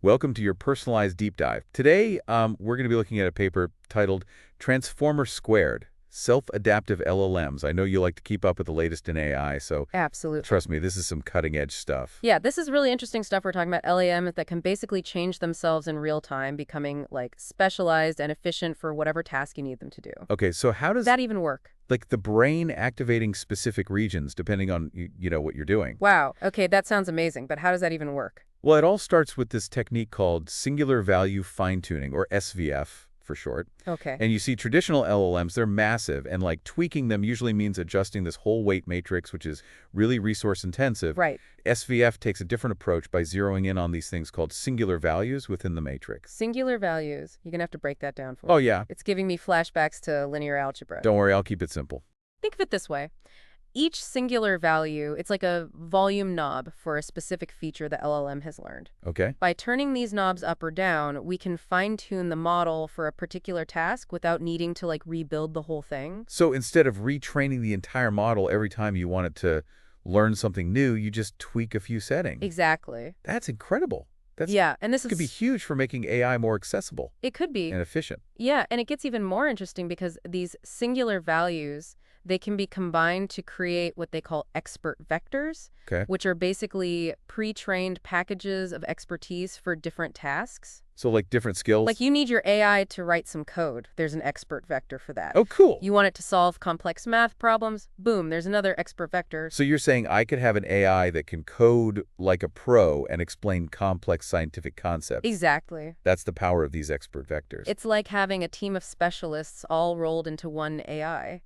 Welcome to your personalized deep dive. Today, we're going to be looking at a paper titled Transformer², Self-Adaptive LLMs. I know you like to keep up with the latest in AI, so Absolutely. trust me, this is some cutting-edge stuff. Yeah, this is really interesting stuff. We're talking about LLMs that can basically change themselves in real time, becoming like specialized and efficient for whatever task you need them to do. Okay, so how does, That even work? like, the brain activating specific regions depending on, what you're doing? Wow. Okay, that sounds amazing, but how does that even work? Well, it all starts with this technique called singular value fine-tuning, or SVF for short. Okay. And you see traditional LLMs, they're massive, and like tweaking them usually means adjusting this whole weight matrix, which is really resource intensive. Right. SVF takes a different approach by zeroing in on these things called singular values within the matrix. Singular values. You're going to have to break that down for Oh me. yeah, It's giving me flashbacks to linear algebra. don't worry, I'll keep it simple. Think of it this way. Each singular value, it's like a volume knob for a specific feature the LLM has learned. Okay? By turning these knobs up or down, we can fine-tune the model for a particular task without needing to like rebuild the whole thing. So instead of retraining the entire model every time you want it to learn something new, you just tweak a few settings. Exactly. That's incredible. That's Yeah, and this could be is huge for making AI more accessible it could be. and efficient. Yeah, and it gets even more interesting because these singular values, they can be combined to create what they call expert vectors, Okay? which are basically pre-trained packages of expertise for different tasks. So like different skills? Like you need your AI to write some code. There's an expert vector for that. Oh, cool. You want it to solve complex math problems? Boom, there's another expert vector. So you're saying I could have an AI that can code like a pro and explain complex scientific concepts. Exactly. That's the power of these expert vectors. It's like having a team of specialists all rolled into one AI.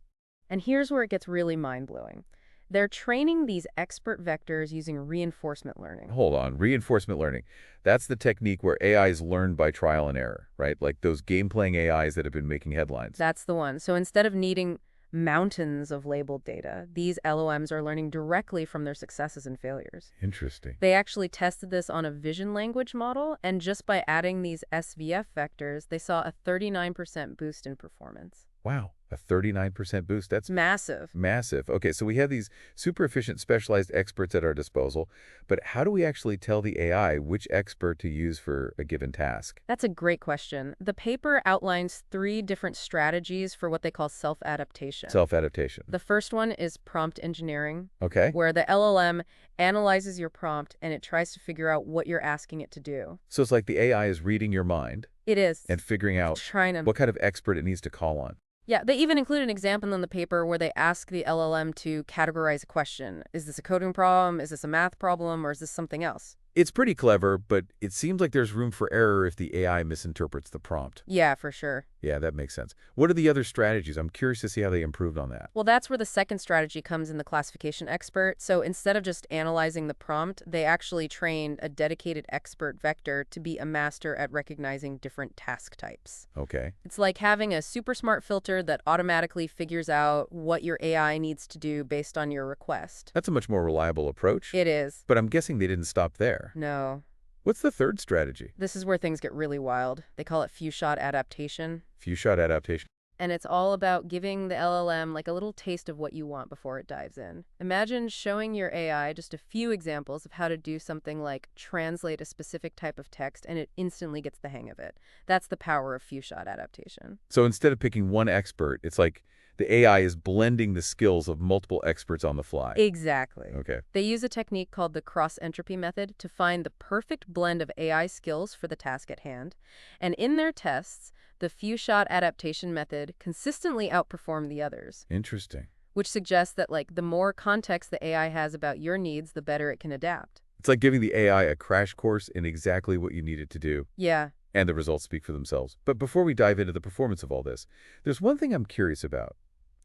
And here's where it gets really mind-blowing. They're training these expert vectors using reinforcement learning. Hold on. Reinforcement learning. That's the technique where AI is learned by trial and error, right? Like those game-playing AIs that have been making headlines. That's the one. So instead of needing mountains of labeled data, these LLMs are learning directly from their successes and failures. Interesting. They actually tested this on a vision language model, and just by adding these SVF vectors, they saw a 39% boost in performance. Wow. A 39% boost. That's Massive. massive. Okay, so we have these super efficient specialized experts at our disposal, but how do we actually tell the AI which expert to use for a given task? That's a great question. The paper outlines 3 different strategies for what they call self-adaptation. Self-adaptation. The first one is prompt engineering, Okay? where the LLM analyzes your prompt and it tries to figure out what you're asking it to do. So it's like the AI is reading your mind It is. and figuring out Trying to... what kind of expert it needs to call on. Yeah, they even include an example in the paper where they ask the LLM to categorize a question. Is this a coding problem? Is this a math problem? Or is this something else? It's pretty clever, but it seems like there's room for error if the AI misinterprets the prompt. Yeah, for sure. Yeah, that makes sense. What are the other strategies? I'm curious to see how they improved on that. Well, that's where the second strategy comes in the classification expert. So instead of just analyzing the prompt, they actually trained a dedicated expert vector to be a master at recognizing different task types. Okay. It's like having a super smart filter that automatically figures out what your AI needs to do based on your request. That's a much more reliable approach. It is. But I'm guessing they didn't stop there. No. What's the third strategy? This is where things get really wild. They call it few-shot adaptation. Few-shot adaptation. And it's all about giving the LLM like a little taste of what you want before it dives in. Imagine showing your AI just a few examples of how to do something like translate a specific type of text and it instantly gets the hang of it. That's the power of few-shot adaptation. So instead of picking one expert, it's like the AI is blending the skills of multiple experts on the fly. Exactly. Okay. They use a technique called the cross-entropy method to find the perfect blend of AI skills for the task at hand. And in their tests, the few-shot adaptation method consistently outperformed the others, Interesting. which suggests that like the more context the AI has about your needs, the better it can adapt. It's like giving the AI a crash course in exactly what you need it to do, Yeah. and the results speak for themselves. But before we dive into the performance of all this, there's one thing I'm curious about.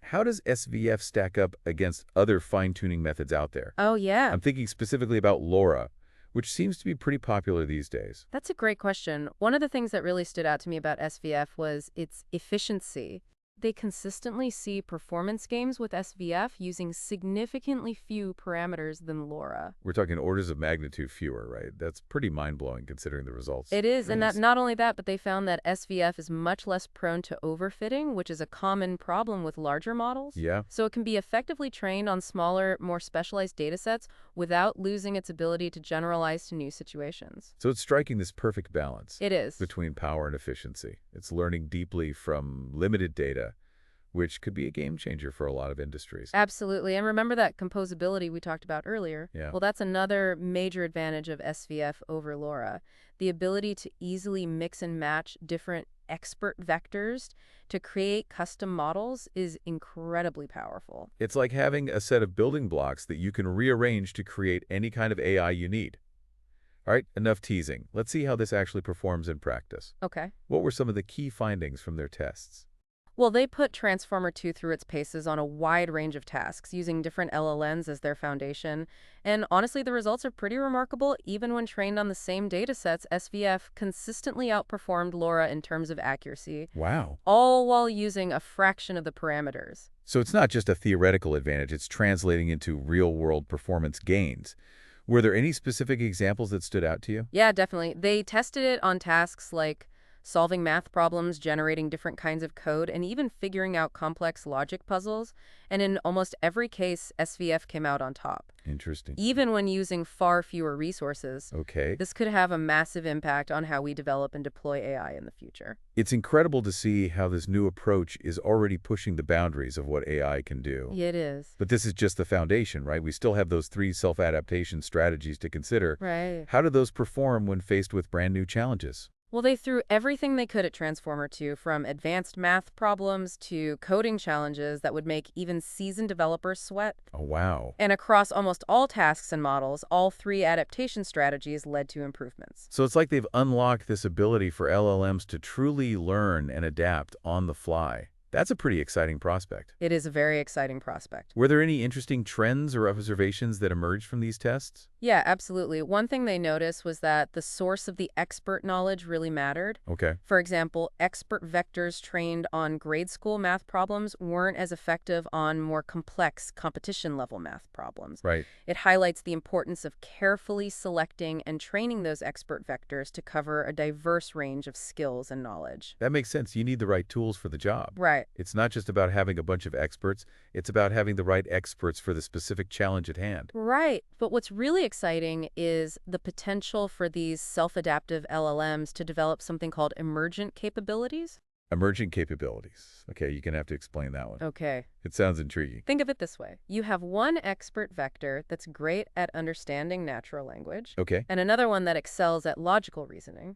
How does SVF stack up against other fine-tuning methods out there? Oh, yeah. I'm thinking specifically about LoRa, which seems to be pretty popular these days. That's a great question. One of the things that really stood out to me about SVF was its efficiency. They consistently see performance gains with SVF using significantly few parameters than LoRa. We're talking orders of magnitude fewer, right? That's pretty mind-blowing considering the results. It is, and that Nice. not only that, but they found that SVF is much less prone to overfitting, which is a common problem with larger models. Yeah. So it can be effectively trained on smaller, more specialized datasets without losing its ability to generalize to new situations. So it's striking this perfect balance It is. between power and efficiency. It's learning deeply from limited data, which could be a game changer for a lot of industries. Absolutely. And remember that composability we talked about earlier? Yeah. Well, that's another major advantage of SVF over LoRa. The ability to easily mix and match different expert vectors to create custom models is incredibly powerful. It's like having a set of building blocks that you can rearrange to create any kind of AI you need. All right, enough teasing. Let's see how this actually performs in practice. Okay. What were some of the key findings from their tests? Well, they put Transformer² through its paces on a wide range of tasks, using different LLMs as their foundation. And honestly, the results are pretty remarkable. Even when trained on the same datasets, SVF consistently outperformed LoRa in terms of accuracy, Wow. all while using a fraction of the parameters. So it's not just a theoretical advantage, it's translating into real-world performance gains. Were there any specific examples that stood out to you? Yeah, definitely. They tested it on tasks like solving math problems, generating different kinds of code, and even figuring out complex logic puzzles. And in almost every case, SVF came out on top. Interesting. Even when using far fewer resources, Okay. this could have a massive impact on how we develop and deploy AI in the future. It's incredible to see how this new approach is already pushing the boundaries of what AI can do. It is. But this is just the foundation, right? We still have those 3 self-adaptation strategies to consider. Right. How do those perform when faced with brand new challenges? Well, they threw everything they could at Transformer² from advanced math problems to coding challenges that would make even seasoned developers sweat. Oh, wow. And across almost all tasks and models, all 3 adaptation strategies led to improvements. So it's like they've unlocked this ability for LLMs to truly learn and adapt on the fly. That's a pretty exciting prospect. It is a very exciting prospect. Were there any interesting trends or observations that emerged from these tests? Yeah, absolutely. One thing they noticed was that the source of the expert knowledge really mattered. Okay. For example, expert vectors trained on grade school math problems weren't as effective on more complex competition-level math problems. Right. It highlights the importance of carefully selecting and training those expert vectors to cover a diverse range of skills and knowledge. That makes sense. You need the right tools for the job. Right. It's not just about having a bunch of experts. It's about having the right experts for the specific challenge at hand. Right. But what's really exciting is the potential for these self-adaptive LLMs to develop something called emergent capabilities. Emerging capabilities. Okay, you're going to have to explain that one. Okay. It sounds intriguing. Think of it this way. You have one expert vector that's great at understanding natural language, Okay. and another one that excels at logical reasoning.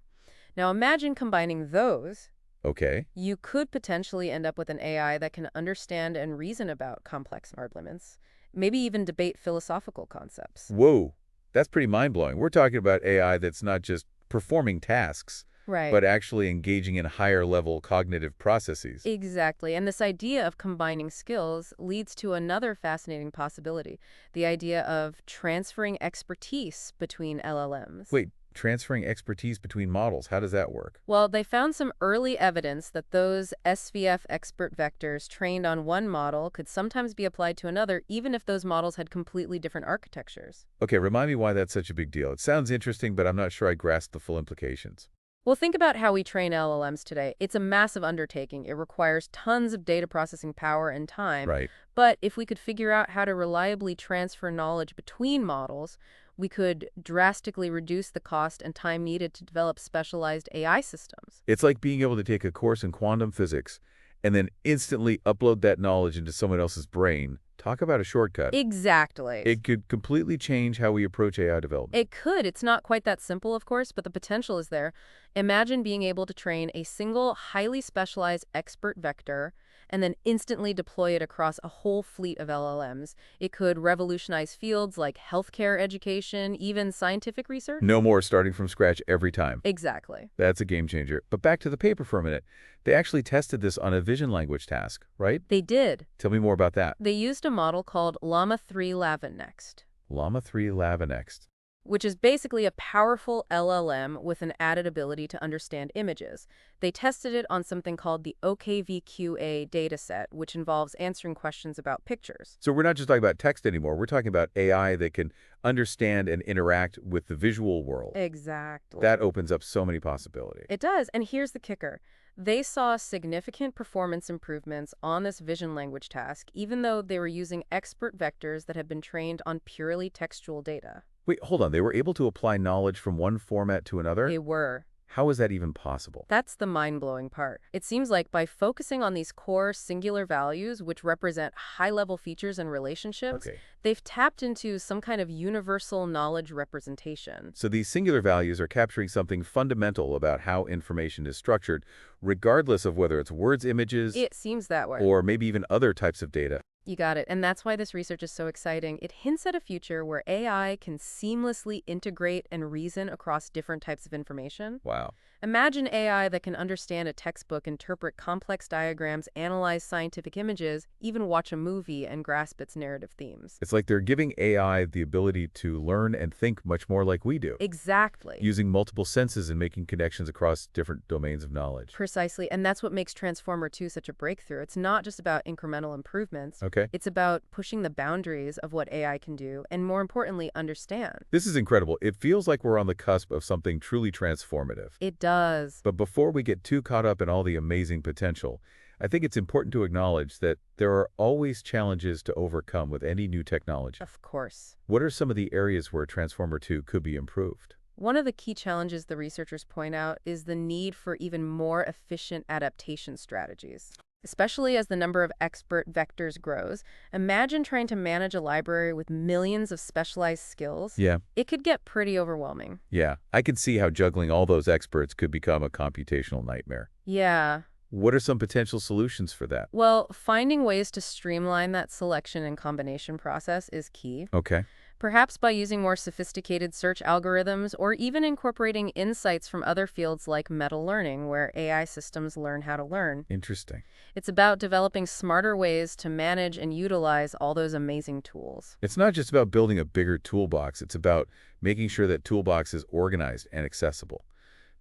Now imagine combining those. Okay. You could potentially end up with an AI that can understand and reason about complex arguments, maybe even debate philosophical concepts. Whoa. That's pretty mind-blowing. We're talking about AI that's not just performing tasks, Right. but actually engaging in higher-level cognitive processes. Exactly. And this idea of combining skills leads to another fascinating possibility, the idea of transferring expertise between LLMs. Wait, transferring expertise between models, how does that work? Well, they found some early evidence that those SVF expert vectors trained on one model could sometimes be applied to another, even if those models had completely different architectures. Okay, remind me why that's such a big deal. It sounds interesting, but I'm not sure I grasp the full implications. Well, think about how we train LLMs today. It's a massive undertaking. It requires tons of data processing power and time. Right. But if we could figure out how to reliably transfer knowledge between models, we could drastically reduce the cost and time needed to develop specialized AI systems. It's like being able to take a course in quantum physics and then instantly upload that knowledge into someone else's brain. Talk about a shortcut. Exactly. It could completely change how we approach AI development. It could. It's not quite that simple, of course, but the potential is there. Imagine being able to train a single, highly specialized expert vector and then instantly deploy it across a whole fleet of LLMs. It could revolutionize fields like healthcare education, even scientific research. No more starting from scratch every time. Exactly. That's a game changer. But back to the paper for a minute. They actually tested this on a vision language task, right? They did. Tell me more about that. They used a model called Llama 3 Lavinnext. Llama 3 Lavinnext. which is basically a powerful LLM with an added ability to understand images. They tested it on something called the OKVQA dataset, which involves answering questions about pictures. So we're not just talking about text anymore. We're talking about AI that can understand and interact with the visual world. Exactly. That opens up so many possibilities. It does, and here's the kicker. They saw significant performance improvements on this vision language task, even though they were using expert vectors that had been trained on purely textual data. Wait, hold on. They were able to apply knowledge from one format to another? They were. How is that even possible? That's the mind-blowing part. It seems like by focusing on these core singular values, which represent high-level features and relationships, Okay. they've tapped into some kind of universal knowledge representation. So these singular values are capturing something fundamental about how information is structured, regardless of whether it's words, images, It seems that way. or maybe even other types of data. You got it. And that's why this research is so exciting. It hints at a future where AI can seamlessly integrate and reason across different types of information. Wow. Imagine AI that can understand a textbook, interpret complex diagrams, analyze scientific images, even watch a movie and grasp its narrative themes. It's like they're giving AI the ability to learn and think much more like we do, Exactly. using multiple senses and making connections across different domains of knowledge. Precisely. And that's what makes Transformer 2 such a breakthrough. It's not just about incremental improvements. Okay. It's about pushing the boundaries of what AI can do and, more importantly, understand. This is incredible. It feels like we're on the cusp of something truly transformative. It does. But before we get too caught up in all the amazing potential, I think it's important to acknowledge that there are always challenges to overcome with any new technology. Of course. What are some of the areas where Transformer 2 could be improved? One of the key challenges the researchers point out is the need for even more efficient adaptation strategies. Especially as the number of expert vectors grows, imagine trying to manage a library with millions of specialized skills. Yeah, It could get pretty overwhelming. yeah. I can see how juggling all those experts could become a computational nightmare. Yeah. What are some potential solutions for that? Well, finding ways to streamline that selection and combination process is key. Okay, Perhaps by using more sophisticated search algorithms or even incorporating insights from other fields like meta learning, where AI systems learn how to learn. interesting. It's about developing smarter ways to manage and utilize all those amazing tools. It's not just about building a bigger toolbox. It's about making sure that toolbox is organized and accessible.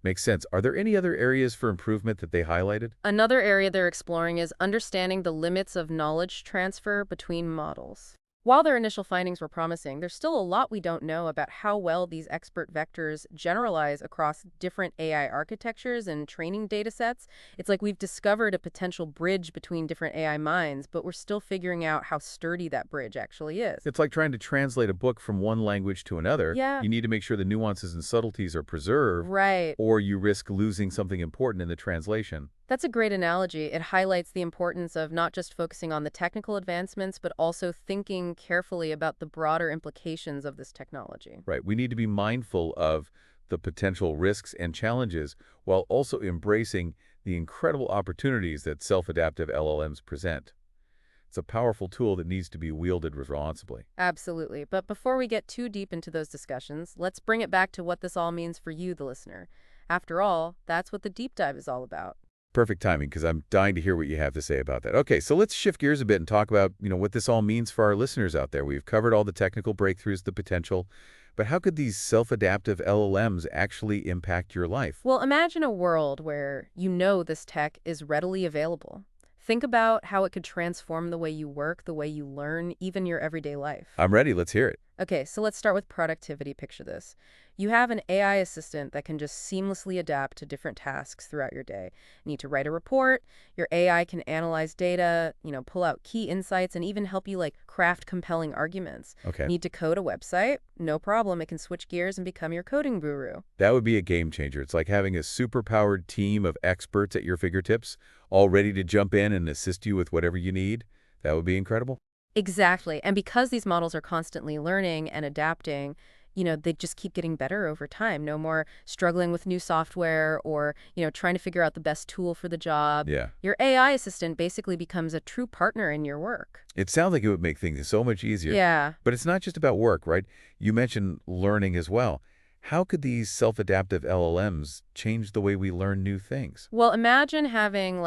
Makes sense. Are there any other areas for improvement that they highlighted? Another area they're exploring is understanding the limits of knowledge transfer between models. While their initial findings were promising, there's still a lot we don't know about how well these expert vectors generalize across different AI architectures and training datasets. It's like we've discovered a potential bridge between different AI minds, but we're still figuring out how sturdy that bridge actually is. It's like trying to translate a book from one language to another. Yeah. You need to make sure the nuances and subtleties are preserved, Right. or you risk losing something important in the translation. That's a great analogy. It highlights the importance of not just focusing on the technical advancements, but also thinking carefully about the broader implications of this technology. Right. We need to be mindful of the potential risks and challenges while also embracing the incredible opportunities that self-adaptive LLMs present. It's a powerful tool that needs to be wielded responsibly. Absolutely. But before we get too deep into those discussions, let's bring it back to what this all means for you, the listener. After all, that's what the deep dive is all about. Perfect timing, because I'm dying to hear what you have to say about that. Okay, so let's shift gears a bit and talk about, what this all means for our listeners out there. We've covered all the technical breakthroughs, the potential, but how could these self-adaptive LLMs actually impact your life? Well, imagine a world where you know this tech is readily available. Think about how it could transform the way you work, the way you learn, even your everyday life. I'm ready. Let's hear it. Okay, so let's start with productivity. Picture this. You have an AI assistant that can just seamlessly adapt to different tasks throughout your day. You need to write a report, your AI can analyze data, pull out key insights, and even help you craft compelling arguments. Okay. Need to code a website? No problem, it can switch gears and become your coding guru. That would be a game changer. It's like having a super-powered team of experts at your fingertips, all ready to jump in and assist you with whatever you need. That would be incredible. Exactly. And because these models are constantly learning and adapting, they just keep getting better over time. No more struggling with new software or, trying to figure out the best tool for the job. Yeah. Your AI assistant basically becomes a true partner in your work. It sounds like it would make things so much easier. Yeah. But it's not just about work, right? You mentioned learning as well. How could these self-adaptive LLMs change the way we learn new things? Well, imagine having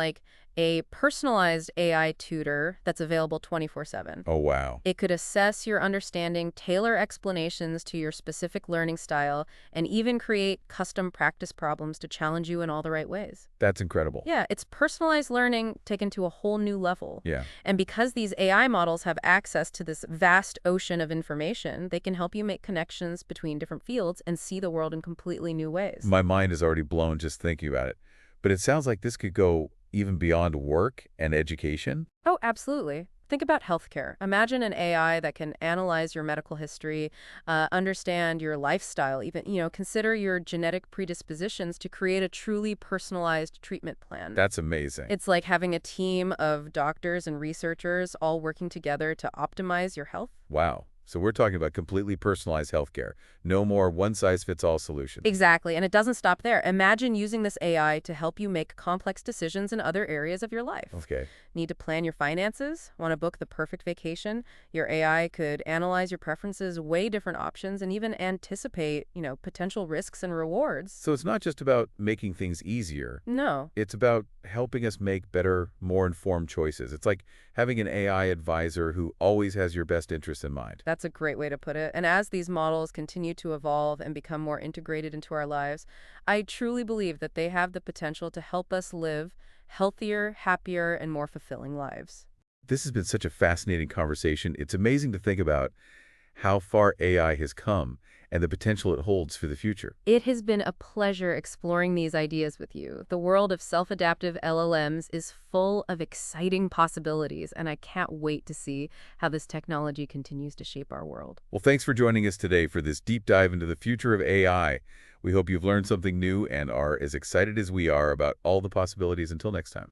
a personalized AI tutor that's available 24/7. Oh, wow. It could assess your understanding, tailor explanations to your specific learning style, and even create custom practice problems to challenge you in all the right ways. That's incredible. Yeah, it's personalized learning taken to a whole new level. Yeah. And because these AI models have access to this vast ocean of information, they can help you make connections between different fields and see the world in completely new ways. My mind is already blown just thinking about it. But it sounds like this could go even beyond work and education. Oh, absolutely. Think about healthcare. Imagine an AI that can analyze your medical history, understand your lifestyle, even, consider your genetic predispositions to create a truly personalized treatment plan. That's amazing. It's like having a team of doctors and researchers all working together to optimize your health. Wow. So we're talking about completely personalized healthcare. No more one-size-fits-all solutions. Exactly, and it doesn't stop there. Imagine using this AI to help you make complex decisions in other areas of your life. Okay. Need to plan your finances? Want to book the perfect vacation? Your AI could analyze your preferences, weigh different options, and even anticipate, potential risks and rewards. So it's not just about making things easier. No, It's about helping us make better, more informed choices. It's like having an AI advisor who always has your best interests in mind. that's a great way to put it. And as these models continue to evolve and become more integrated into our lives, I truly believe that they have the potential to help us live healthier, happier, and more fulfilling lives. This has been such a fascinating conversation. It's amazing to think about how far AI has come and the potential it holds for the future. It has been a pleasure exploring these ideas with you. The world of self-adaptive LLMs is full of exciting possibilities, and I can't wait to see how this technology continues to shape our world. Well, thanks for joining us today for this deep dive into the future of AI. We hope you've learned something new and are as excited as we are about all the possibilities. Until next time.